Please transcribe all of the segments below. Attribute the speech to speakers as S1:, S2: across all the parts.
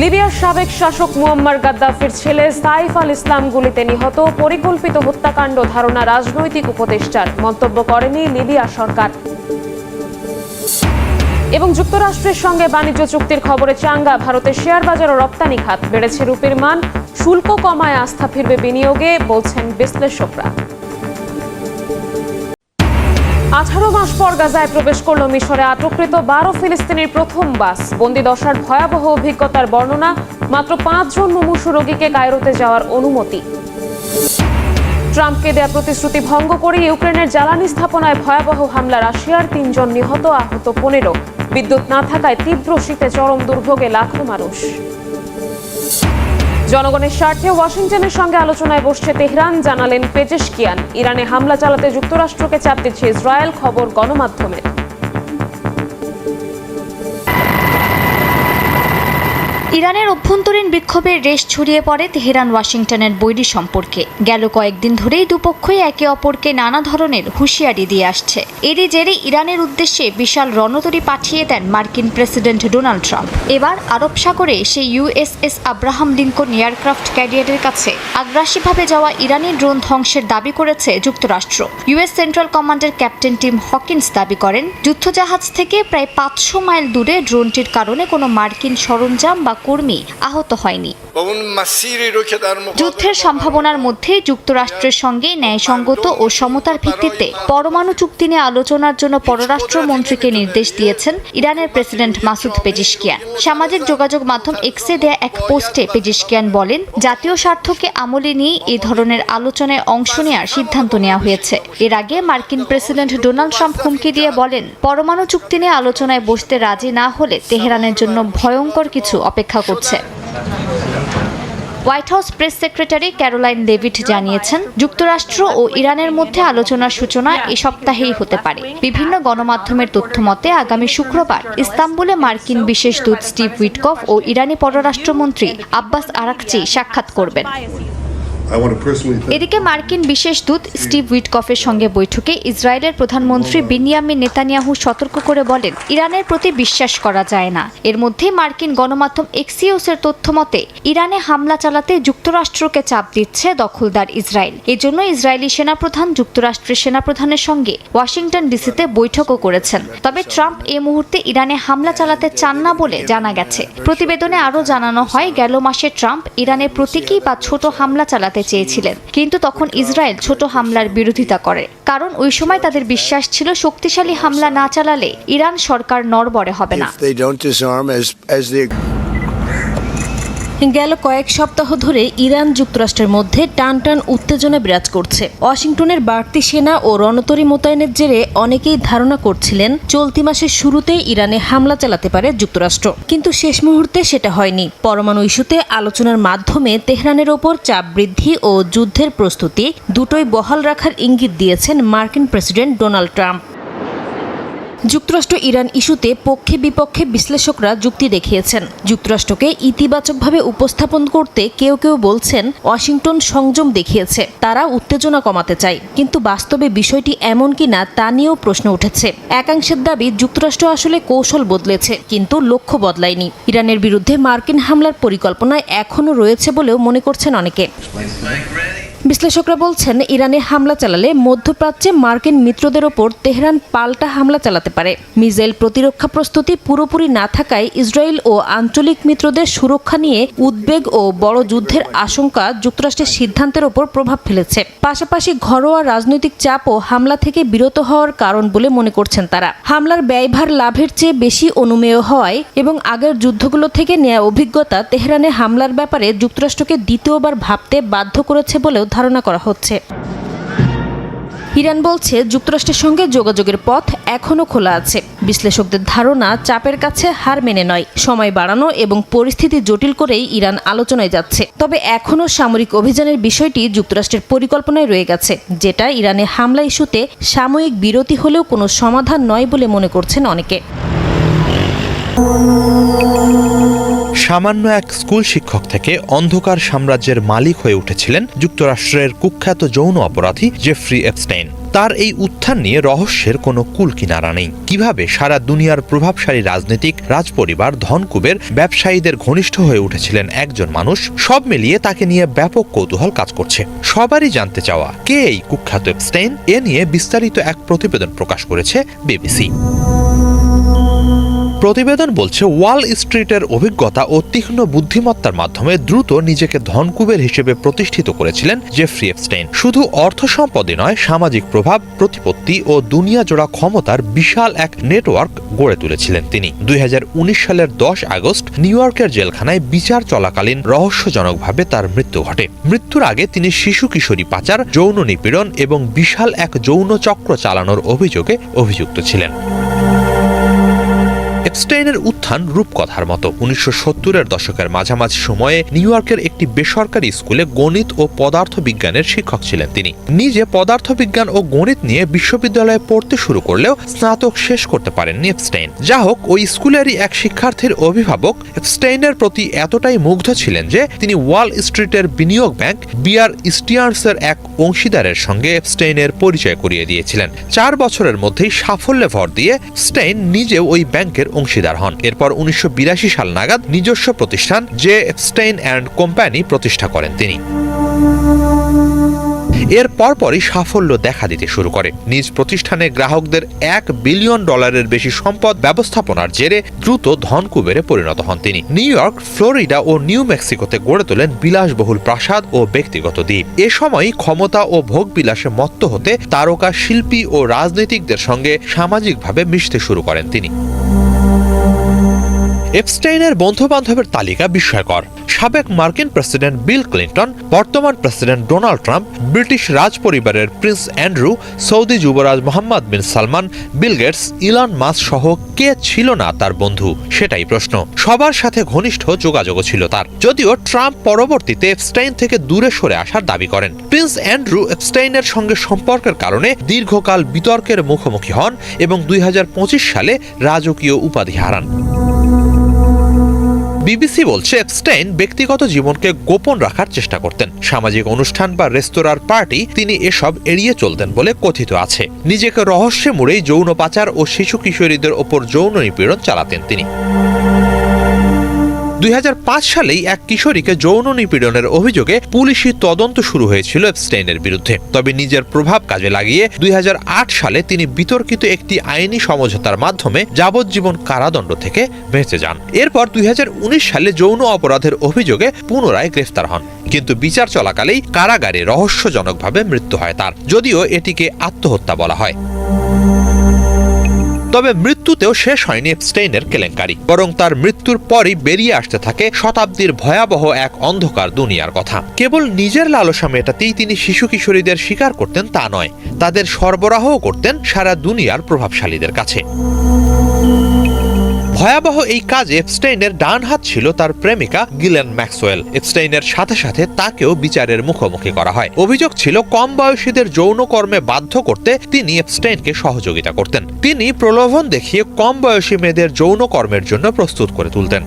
S1: লিবিয়ার সাবেক শাসক মুয়াম্মার গাদ্দাফির ছেলে সাইফ আল ইসলাম গুলিতে নিহত, পরিকল্পিত হত্যাকাণ্ড ধারণা রাজনৈতিক উপদেষ্টার, মন্তব্য করেনি লিবিয়া সরকার। এবং যুক্তরাষ্ট্রের সঙ্গে বাণিজ্য চুক্তির খবরে চাঙ্গা ভারতের শেয়ার বাজার ও রপ্তানি খাত, বেড়েছে রুপির মান, শুল্ক কমায় আস্থা ফিরবে বিনিয়োগে, বলছেন বিশ্লেষকরা। 18 মাস পর গাজায় প্রবেশ করল মিশরে আটককৃত 12 ফিলিস্তিনির প্রথম বাস। বন্দিদশার ভয়াবহ অভিজ্ঞতার বর্ণনা, মাত্র 5 জন মুমূর্ষু রোগীকে কায়রোতে যাওয়ার অনুমতি। ট্রাম্পকে দেয়া প্রতিশ্রুতি ভঙ্গ করে ইউক্রেনের জ্বালানি স্থাপনায় ভয়াবহ হামলা, রাশিয়ার 3 জন নিহত, আহত 15। বিদ্যুৎ না থাকায় তীব্র শীতে চরম দুর্ভোগে লাখো মানুষ। জনগণের স্বার্থে ওয়াশিংটনের সঙ্গে আলোচনায় বসছে তেহরান, জানালেন পেজেশকিয়ান। ইরানে হামলা চালাতে যুক্তরাষ্ট্রকে চাপ দিচ্ছে ইসরায়েল, খবর গণমাধ্যমের।
S2: ইরানের অভ্যন্তরীণ বিক্ষোভের রেশ ছড়িয়ে পড়ে তেহরান ওয়াশিংটনের বৈরী সম্পর্কে। গেল কয়েকদিন ধরেই দুপক্ষই একে অপরকে নানা ধরনের হুঁশিয়ারি দিয়ে আসছে। এরই জেরে ইরানের উদ্দেশ্যে বিশাল রণতরী পাঠিয়ে দেন মার্কিন প্রেসিডেন্ট ডোনাল্ড ট্রাম্প। এবার আরব সাগরে সেই ইউএসএস আব্রাহাম লিঙ্কন এয়ারক্রাফট ক্যারিয়ারের কাছে আগ্রাসীভাবে যাওয়া ইরানি ড্রোন ধ্বংসের দাবি করেছে যুক্তরাষ্ট্র। ইউএস সেন্ট্রাল কমান্ডের ক্যাপ্টেন টিম হকিন্স দাবি করেন, যুদ্ধজাহাজ থেকে প্রায় 500 মাইল দূরে ড্রোনটির কারণে কোনো মার্কিন সরঞ্জাম বা কর্মী আহত হয়নি। যুদ্ধের সম্ভাবনার মধ্যে যুক্তরাষ্ট্রের সঙ্গে ন্যায়সঙ্গত ও সমতার ভিত্তিতে পরমাণু চুক্তি নিয়ে আলোচনার জন্য পররাষ্ট্রমন্ত্রীকে নির্দেশ দিয়েছেন ইরানের প্রেসিডেন্ট মাসুদ পেজিশকিয়ান। সামাজিক যোগাযোগ মাধ্যম এক্সে দেয়া এক পোস্টে পেজিশকিয়ান বলেন, জাতীয় স্বার্থকে আমলে নিয়ে এই ধরনের আলোচনায় অংশ নেওয়ার সিদ্ধান্ত নেওয়া হয়েছে। এর আগে মার্কিন প্রেসিডেন্ট ডোনাল্ড ট্রাম্প হুমকি দিয়ে বলেন, পরমাণু চুক্তি নিয়ে আলোচনায় বসতে রাজি না হলে তেহরানের জন্য ভয়ঙ্কর কিছু অপেক্ষা করছে। White house press secretary Caroline Leavitt জানিয়েছেন, যুক্তরাষ্ট্র ও ইরানের মধ্যে আলোচনার সূচনা এ সপ্তাহেই হতে পারে। বিভিন্ন গণমাধ্যমের তথ্যমতে আগামী শুক্রবার ইস্তাম্বুলে মার্কিন বিশেষ দূত স্টিভ উইটকফ ও ইরানি পররাষ্ট্রমন্ত্রী আব্বাস আরাকচি সাক্ষাৎ করবেন। এদিকে মার্কিন বিশেষ দূত স্টিভ উইটকফের সঙ্গে বৈঠকে ইসরায়েলের প্রধানমন্ত্রী বেনিয়ামিন নেতানিয়াহু সতর্ক করে বলেন, ইরানের প্রতি বিশ্বাস করা যায় না। এর মধ্যে মার্কিন গণমাধ্যম এক্সিওসের তথ্য মতে ইরানে হামলা চালাতে যুক্তরাষ্ট্রকে চাপ দিচ্ছে দখলদার ইসরায়েল। এজন্য ইসরায়েলি সেনাপ্রধান যুক্তরাষ্ট্রের সেনাপ্রধানের সঙ্গে ওয়াশিংটন ডিসিতে বৈঠকও করেছেন। তবে ট্রাম্প এ মুহূর্তে ইরানে হামলা চালাতে চান না বলে জানা গেছে। প্রতিবেদনে আরও জানানো হয়, গেল মাসে ট্রাম্প ইরানে প্রতীকী বা ছোট হামলা চালাতে চেয়েছিলেন, কিন্তু তখন ইসরায়েল ছোট হামলার বিরোধিতা করে, কারণ ওই সময় তাদের বিশ্বাস ছিল শক্তিশালী হামলা না চালালে ইরান সরকার নড়বড়ে হবে না।
S3: গেল কয়েক সপ্তাহ ধরে ইরান যুক্তরাষ্ট্রের মধ্যে টানটান উত্তেজনা বিরাজ করছে। ওয়াশিংটনের বাড়তি সেনা ও রণতরী মোতায়েনের জেরে অনেকেই ধারণা করছিলেন চলতি মাসের শুরুতেই ইরানে হামলা চালাতে পারে যুক্তরাষ্ট্র, কিন্তু শেষ মুহূর্তে সেটা হয়নি। পরমাণু ইস্যুতে আলোচনার মাধ্যমে তেহরানের ওপর চাপ বৃদ্ধি ও যুদ্ধের প্রস্তুতি দুটোই বহাল রাখার ইঙ্গিত দিয়েছেন মার্কিন প্রেসিডেন্ট ডোনাল্ড ট্রাম্প। যুক্তরাষ্ট্র ইরান ইস্যুতে পক্ষে বিপক্ষে বিশ্লেষকরা যুক্তি দেখিয়েছেন। যুক্তরাষ্ট্রকে ইতিবাচকভাবে উপস্থাপন করতে কেউ কেউ বলছেন, ওয়াশিংটন সংযম দেখিয়েছে, তারা উত্তেজনা কমাতে চায়, কিন্তু বাস্তবে বিষয়টি এমন কিনা তা নিয়েও প্রশ্ন উঠেছে। একাংশের দাবি, যুক্তরাষ্ট্র আসলে কৌশল বদলেছে, কিন্তু লক্ষ্য বদলায়নি। ইরানের বিরুদ্ধে মার্কিন হামলার পরিকল্পনা এখনও রয়েছে বলেও মনে করছেন অনেকে। বিশ্লেষকরা বলছেন, ইরানে হামলা চালালে মধ্যপ্রাচ্যে মার্কিন মিত্রদের ওপর তেহরান পাল্টা হামলা চালাতে পারে। মিসাইল প্রতিরক্ষা প্রস্তুতি পুরোপুরি না থাকায় ইসরায়েল ও আঞ্চলিক মিত্রদের সুরক্ষা নিয়ে উদ্বেগ ও বড় যুদ্ধের আশঙ্কা যুক্তরাষ্ট্রের সিদ্ধান্তের ওপর প্রভাব ফেলেছে। পাশাপাশি ঘরোয়া রাজনৈতিক চাপও হামলা থেকে বিরত হওয়ার কারণ বলে মনে করছেন তারা। হামলার ব্যয়ভার লাভের চেয়ে বেশি অনুমেয় হওয়ায় এবং আগের যুদ্ধগুলো থেকে নেওয়া অভিজ্ঞতা তেহরানে হামলার ব্যাপারে যুক্তরাষ্ট্রকে দ্বিতীয়বার ভাবতে বাধ্য করেছে বলেও ধারণা করা হচ্ছে। ইরান বলছে, যুক্তরাষ্ট্রের সঙ্গে যোগাযোগের পথ এখনও খোলা আছে। বিশ্লেষকদের ধারণা, চাপের কাছে হার মেনে নয়, সময় বাড়ানো এবং পরিস্থিতি জটিল করেই ইরান আলোচনায় যাচ্ছে। তবে এখনও সামরিক অভিযানের বিষয়টি যুক্তরাষ্ট্রের পরিকল্পনায় রয়ে গেছে, যেটা ইরানে হামলা ইস্যুতে সাময়িক বিরতি হলেও কোনো সমাধান নয় বলে মনে করছেন অনেকে।
S4: সামান্য এক স্কুল শিক্ষক থেকে অন্ধকার সাম্রাজ্যের মালিক হয়ে উঠেছিলেন যুক্তরাষ্ট্রের কুখ্যাত যৌন অপরাধী জেফ্রি এপস্টাইন। তার এই উত্থান নিয়ে রহস্যের কোনো কুল কিনারা নেই। কিভাবে সারা দুনিয়ার প্রভাবশালী রাজনীতিক, রাজপরিবার, ধনকুবের, ব্যবসায়ীদের ঘনিষ্ঠ হয়ে উঠেছিলেন একজন মানুষ, সব মিলিয়ে তাকে নিয়ে ব্যাপক কৌতূহল কাজ করছে। সবারই জানতে চাওয়া কে এই কুখ্যাত এপস্টাইন। এ নিয়ে বিস্তারিত এক প্রতিবেদন প্রকাশ করেছে বিবিসি। প্রতিবেদন বলছে, ওয়াল স্ট্রিটের অভিজ্ঞতা ও তীক্ষ্ণ বুদ্ধিমত্তার মাধ্যমে দ্রুত নিজেকে ধনকুবের হিসেবে প্রতিষ্ঠিত করেছিলেন জেফ্রি এপস্টাইন। শুধু অর্থ সম্পদই নয়, সামাজিক প্রভাব, প্রতিপত্তি ও দুনিয়া জোড়া ক্ষমতার বিশাল এক নেটওয়ার্ক গড়ে তুলেছিলেন তিনি। 2019 সালের 10 আগস্ট নিউ ইয়র্কের জেলখানায় বিচার চলাকালীন রহস্যজনকভাবে তার মৃত্যু ঘটে। মৃত্যুর আগে তিনি শিশু কিশোরী পাচার, যৌন নিপীড়ন এবং বিশাল এক যৌন চক্র চালানোর অভিযোগে অভিযুক্ত ছিলেন। এপস্টাইনের উত্থান রূপকথার মতো। 1970-এর দশকের মাঝামাঝি সময়ে নিউ ইয়র্কের একটি বেসরকারি স্কুলে গণিত ও পদার্থ বিজ্ঞানের শিক্ষক ছিলেন তিনি। নিজে পদার্থবিজ্ঞান ও গণিত নিয়ে বিশ্ববিদ্যালয়ে পড়তে শুরু করলেও স্নাতক শেষ করতে পারেননি এপস্টাইন। যা হোক, ওই স্কুলেরই এক শিক্ষার্থীর অভিভাবক এপস্টাইনের প্রতি এতটাই মুগ্ধ ছিলেন যে তিনি ওয়াল স্ট্রিটের বিনিয়োগ ব্যাংক বিয়ার স্টিয়ার্নসের এক অংশীদারের সঙ্গে এপস্টাইনের পরিচয় করিয়ে দিয়েছিলেন। 4 বছরের মধ্যেই সাফল্যে ভর দিয়ে এপস্টাইন নিজেও ওই ব্যাংকের অংশীদার হন। এরপর 1982 সাল নাগাদ নিজস্ব প্রতিষ্ঠান জে এপস্টাইন অ্যান্ড কোম্পানি প্রতিষ্ঠা করেন তিনি। এর পরপরই সাফল্য দেখা দিতে শুরু করে। নিজ প্রতিষ্ঠানে গ্রাহকদের $1 বিলিয়ন বেশি সম্পদ ব্যবস্থাপনার জেরে দ্রুত ধনকুবেরে পরিণত হন তিনি। নিউ ইয়র্ক, ফ্লোরিডা ও নিউ মেক্সিকোতে গড়ে তোলেন বিলাসবহুল প্রাসাদ ও ব্যক্তিগত দ্বীপ। এ সময়ই ক্ষমতা ও ভোগবিলাসে মত্ত হতে তারকা, শিল্পী ও রাজনীতিকদের সঙ্গে সামাজিকভাবে মিশতে শুরু করেন তিনি। এপস্টাইনের বন্ধু-বান্ধবের তালিকা বিস্ময়কর। সাবেক মার্কিন প্রেসিডেন্ট বিল ক্লিন্টন, বর্তমান প্রেসিডেন্ট ডোনাল্ড ট্রাম্প, ব্রিটিশ রাজ পরিবারের প্রিন্স অ্যান্ড্রু, সৌদি যুবরাজ Mohammed bin Salman, Bill Gates, Elon Musk সহ কে ছিল না তার বন্ধু, সেটাই প্রশ্ন। সবার সাথে ঘনিষ্ঠ যোগাযোগও ছিল তার। যদিও ট্রাম্প পরবর্তীতে এপস্টাইন থেকে দূরে সরে আসার দাবি করেন। প্রিন্স অ্যান্ড্রু এপস্টাইনের সঙ্গে সম্পর্কের কারণে দীর্ঘকাল বিতর্কের মুখোমুখি হন এবং 2025 সালে রাজকীয় উপাধি হারান। বিবিসি বলছে, এপস্টাইন ব্যক্তিগত জীবনকে গোপন রাখার চেষ্টা করতেন। সামাজিক অনুষ্ঠান বা রেস্তোরাঁর পার্টি তিনি এসব এড়িয়ে চলতেন বলে কথিত আছে। নিজেকে রহস্যে মুড়েই যৌন পাচার ও শিশু কিশোরীদের ওপর যৌন নিপীড়ন চালাতেন তিনি। 2005 সালেই এক কিশোরীকে যৌন নিপীড়নের অভিযোগে পুলিশি তদন্ত শুরু হয়েছিল এপস্টাইনের বিরুদ্ধে। তবে নিজের প্রভাব কাজে লাগিয়ে 2008 সালে তিনি বিতর্কিত একটি আইনি সমঝোতার মাধ্যমে যাবজ্জীবন কারাদণ্ড থেকে বেঁচে যান। এরপর 2019 সালে যৌন অপরাধের অভিযোগে পুনরায় গ্রেফতার হন, কিন্তু বিচার চলাকালেই কারাগারে রহস্যজনকভাবে মৃত্যু হয় তার, যদিও এটিকে আত্মহত্যা বলা হয়। তবে মৃত্যুতেও শেষ হয়নি এপস্টাইনের কেলেঙ্কারি, বরং তার মৃত্যুর পরই বেরিয়ে আসতে থাকে শতাব্দীর ভয়াবহ এক অন্ধকার দুনিয়ার কথা। কেবল নিজের লালসা মেটাতেই তিনি শিশু কিশোরীদের শিকার করতেন তা নয়, তাদের সরবরাহও করতেন সারা দুনিয়ার প্রভাবশালীদের কাছে। ভয়াবহ এই কাজে এপস্টাইনের ডান হাত ছিল তার প্রেমিকা গিলেন ম্যাক্সওয়েল। এপস্টাইনের সাথে সাথে তাকেও বিচারের মুখোমুখি করা হয়। অভিযোগ ছিল, কম বয়সীদের যৌনকর্মে বাধ্য করতে তিনি এপস্টাইনকে সহযোগিতা করতেন। তিনি প্রলোভন দেখিয়ে কম বয়সী মেয়েদের যৌনকর্মের জন্য প্রস্তুত করে তুলতেন।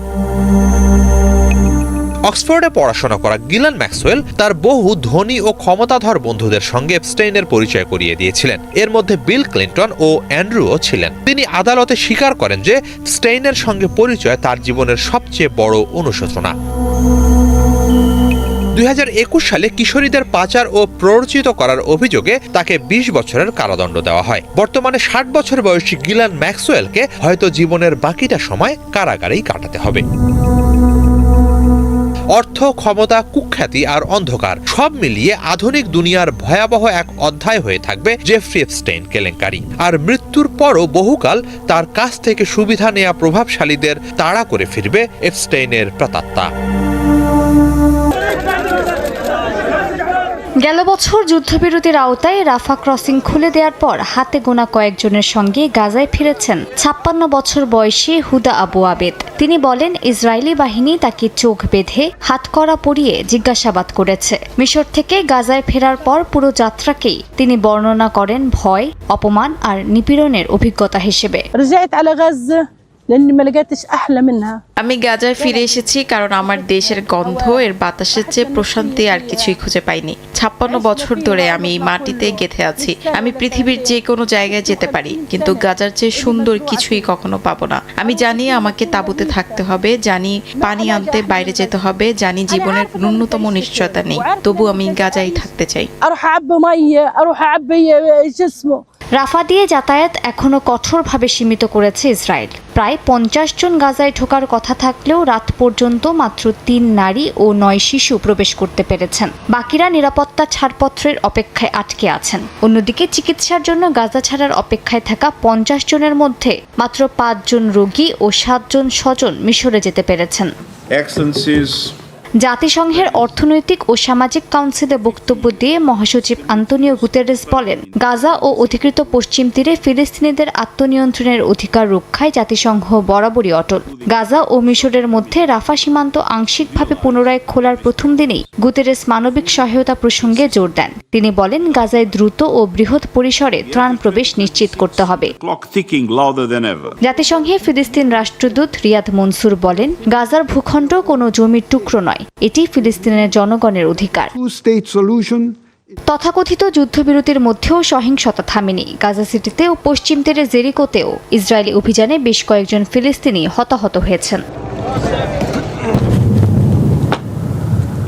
S4: অক্সফোর্ডে পড়াশোনা করা গিলেন ম্যাক্সওয়েল তার বহু ধনী ও ক্ষমতাধর বন্ধুদের সঙ্গে এপস্টাইনের পরিচয় করিয়ে দিয়েছিলেন। এর মধ্যে বিল ক্লিন্টন ও অ্যান্ড্রুও ছিলেন। তিনি আদালতে স্বীকার করেন যে এপস্টাইনের সঙ্গে পরিচয় তার জীবনের সবচেয়ে বড় অনুশোচনা। 2021 সালে কিশোরীদের পাচার ও প্ররোচিত করার অভিযোগে তাকে 20 বছরের কারাদণ্ড দেওয়া হয়। বর্তমানে 60 বছর বয়সী গিলেন ম্যাক্সওয়েলকে হয়তো জীবনের বাকিটা সময় কারাগারেই কাটাতে হবে। অর্থ, ক্ষমতা, কুখ্যাতি আর অন্ধকার সব মিলিয়ে আধুনিক দুনিয়ার ভয়াবহ এক অধ্যায় হয়ে থাকবে জেফ্রি এপস্টাইন কেলেঙ্কারি। আর মৃত্যুর পরও বহুকাল তার কাছ থেকে সুবিধা নেয়া প্রভাবশালীদের তাড়া করে ফিরবে এপস্টাইনের প্রেতাত্মা।
S2: গেল বছর যুদ্ধবিরতির আওতায় রাফা ক্রসিং খুলে দেওয়ার পর হাতে গোনা কয়েকজনের সঙ্গে গাজায় ফিরেছেন 56 বছর বয়সী হুদা আবু আবেদ। তিনি বলেন, ইসরায়েলি বাহিনী তাকে চোখ বেঁধে হাতকড়া পরিয়ে জিজ্ঞাসাবাদ করেছে। মিশর থেকে গাজায় ফেরার পর পুরো যাত্রাকেই তিনি বর্ণনা করেন ভয়, অপমান আর নিপীড়নের অভিজ্ঞতা হিসেবে।
S5: رجعت على غزة لأني ما لقيتش أحلى منها.
S6: আমি গাজায় ফিরে এসেছি কারণ আমার দেশের গন্ধ এর বাতাসের চেয়ে প্রশান্তি আর কিছুই খুঁজে পাইনি। 56 বছর ধরে আমি এই মাটিতে গেঁথে আছি। আমি পৃথিবীর যে কোনো জায়গায় যেতে পারি, কিন্তু গাজার চেয়ে সুন্দর কিছুই কখনো পাবো না। আমি জানি আমাকে তাঁবুতে থাকতে হবে, জানি পানি আনতে বাইরে যেতে হবে, জানি জীবনের ন্যূনতম নিশ্চয়তা নেই, তবু আমি গাজায় থাকতে চাই।
S5: أروح أعبي مية، أروح أعبي شو اسمه.
S2: রাফা দিয়ে যাতায়াত এখনও কঠোরভাবে সীমিত করেছে ইসরায়েল। প্রায় 50 জন গাজায় ঢোকার কথা থাকলেও রাত পর্যন্ত মাত্র 3 নারী ও 9 শিশু প্রবেশ করতে পেরেছেন। বাকিরা নিরাপত্তা ছাড়পত্রের অপেক্ষায় আটকে আছেন। অন্যদিকে চিকিৎসার জন্য গাজা ছাড়ার অপেক্ষায় থাকা 50 জনের মধ্যে মাত্র 5 জন রোগী ও 7 জন স্বজন মিশরে যেতে পেরেছেন।
S7: Excellencies,
S2: জাতিসংঘের অর্থনৈতিক ও সামাজিক কাউন্সিলে বক্তব্য দিয়ে মহাসচিব আন্তোনিও গুতেরেস বলেন, গাজা ও অধিকৃত পশ্চিম তীরে ফিলিস্তিনিদের আত্মনিয়ন্ত্রণের অধিকার রক্ষায় জাতিসংঘ বরাবরই অটল। গাজা ও মিশরের মধ্যে রাফা সীমান্ত আংশিকভাবে পুনরায় খোলার প্রথম দিনেই গুতেরেস মানবিক সহায়তা প্রসঙ্গে জোর দেন। তিনি বলেন, গাজায় দ্রুত ও বৃহৎ পরিসরে ত্রাণ প্রবেশ নিশ্চিত করতে হবে।
S7: clock ticking louder than ever.
S2: জাতিসংঘে ফিলিস্তিন রাষ্ট্রদূত রিয়াদ মনসুর বলেন, গাজার ভূখণ্ড কোনো জমির টুকরো নয়, এটি ফিলিস্তিনের জনগণের অধিকার।
S8: Two-state solution.
S2: তথাকথিত যুদ্ধবিরতির মধ্যেও সহিংসতা থামেনি। গাজা সিটিতে ও পশ্চিম তীরে জেরিকোতেও ইসরায়েলি অভিযানে বেশ কয়েকজন ফিলিস্তিনি হতাহত হয়েছেন।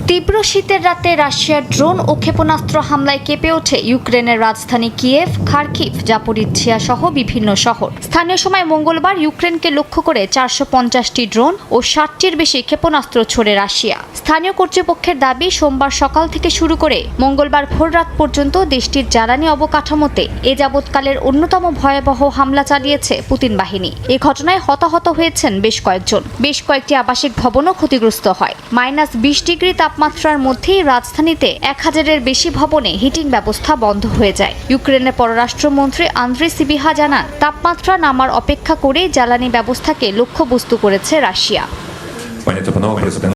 S2: তীব্র শীতের রাতে রাশিয়ার ড্রোন ও ক্ষেপণাস্ত্র হামলায় কেঁপে ওঠে ইউক্রেনের রাজধানী কিয়েভ, খার্কিভ, জাপোরিজ্জিয়া সহ বিভিন্ন শহর। স্থানীয় সময় মঙ্গলবার ইউক্রেনকে লক্ষ্য করে 450টি ড্রোন ও 60টির বেশি ক্ষেপণাস্ত্র ছোড়ে রাশিয়া। স্থানীয় কর্তৃপক্ষের দাবি, সোমবার সকাল থেকে শুরু করে মঙ্গলবার ভোররাত পর্যন্ত দেশটির জ্বালানি অবকাঠামোতে এ যাবৎকালের অন্যতম ভয়াবহ হামলা চালিয়েছে পুতিন বাহিনী। এ ঘটনায় হতাহত হয়েছেন বেশ কয়েকজন। বেশ কয়েকটি আবাসিক ভবনও ক্ষতিগ্রস্ত হয়। -20 ডিগ্রি তাপমাত্রার মধ্যেই রাজধানীতে 1000-এর বেশি ভবনে হিটিং ব্যবস্থা বন্ধ হয়ে যায়। ইউক্রেনের পররাষ্ট্রমন্ত্রী আন্দ্রি সিবিহা জানান, তাপমাত্রা নামার অপেক্ষা করেই জ্বালানি ব্যবস্থাকে লক্ষ্যবস্তু করেছে রাশিয়া।